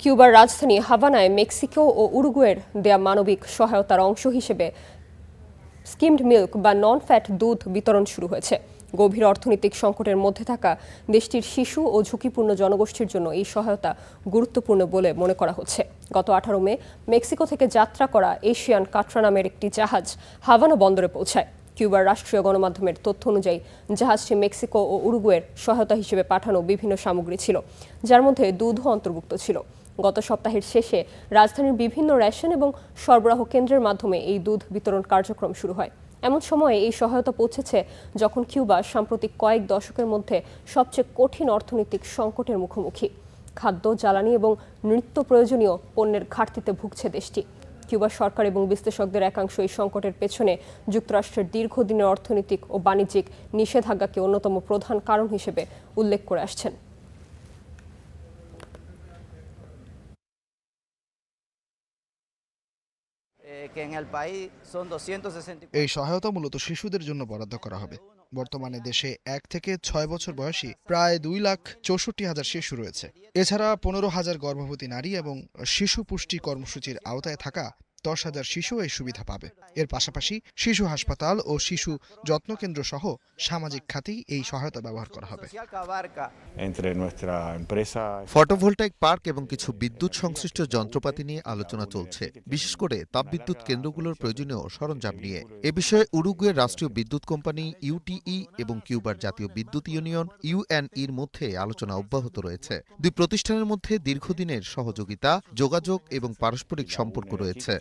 কিউবার রাজধানী হাভানায় মেক্সিকো ও উরুগুয়ের দেয়া মানবিক সহায়তার অংশ হিসেবে স্কিমড মিল্ক বা নন ফ্যাট দুধ বিতরণ শুরু হয়েছে। গভীর অর্থনৈতিক সংকটের মধ্যে থাকা দেশটির শিশু ও ঝুঁকিপূর্ণ জনগোষ্ঠীর জন্য এই সহায়তা গুরুত্বপূর্ণ বলে মনে করা হচ্ছে। গত 18 মে মেক্সিকো থেকে যাত্রা করা এশিয়ান কাটরা নামের একটি জাহাজ হাভানা বন্দরে পৌঁছায়। কিউবার রাষ্ট্রীয় গণমাধ্যমের তথ্য অনুযায়ী জাহাজটি মেক্সিকো ও উরুগুয়ের সহায়তা হিসেবে পাঠানো বিভিন্ন সামগ্রী ছিল, যার মধ্যে দুধও অন্তর্ভুক্ত ছিল। গত সপ্তাহের শেষে রাজধানীর বিভিন্ন রেশন এবং সরবরাহ কেন্দ্রের মাধ্যমে এই দুধ বিতরণ কার্যক্রম শুরু হয়। এমন সময়ে এই সহায়তা পৌঁছেছে যখন কিউবা সাম্প্রতিক কয়েক দশকের মধ্যে সবচেয়ে কঠিন অর্থনৈতিক সংকটের মুখোমুখি। খাদ্য, জ্বালানি এবং নিত্য প্রয়োজনীয় পণ্যের ঘাটতিতে ভুগছে দেশটি। কিউবা সরকার এবং বিশ্লেষকদের একাংশ এই সংকটের পেছনে যুক্তরাষ্ট্রের দীর্ঘদিনের অর্থনৈতিক ও বাণিজ্যিক নিষেধাজ্ঞাকে অন্যতম প্রধান কারণ হিসেবে উল্লেখ করে আসছেন। এই সহায়তা মূলত শিশুদের জন্য বরাদ্দ করা হবে। বর্তমানে দেশে 1 থেকে 6 বছর বয়সী প্রায় 2,64,000 শিশু রয়েছে। এছাড়া 15,000 গর্ভবতী নারী এবং শিশু পুষ্টি কর্মসূচির আওতায় থাকা 10,000 শিশু এই সুবিধা পাবে। এর পাশাপাশি শিশু হাসপাতাল ও শিশু যত্নকেন্দ্র সহ সামাজিক খাতেই এই সহায়তা ব্যবহার করা হবে। ফটোভোল্টাইক পার্ক এবং কিছু বিদ্যুৎ সংশ্লিষ্ট যন্ত্রপাতি নিয়ে আলোচনা চলছে, বিশেষ করে তাপবিদ্যুৎ কেন্দ্রগুলোর প্রয়োজনীয় সরঞ্জাম নিয়ে। এ বিষয়ে উরুগুয়ের রাষ্ট্রীয় বিদ্যুৎ কোম্পানি ইউটিই এবং কিউবার জাতীয় বিদ্যুৎ ইউনিয়ন ইউএনইর মধ্যে আলোচনা অব্যাহত রয়েছে। দুই প্রতিষ্ঠানের মধ্যে দীর্ঘদিনের সহযোগিতা, যোগাযোগ এবং পারস্পরিক সম্পর্ক রয়েছে।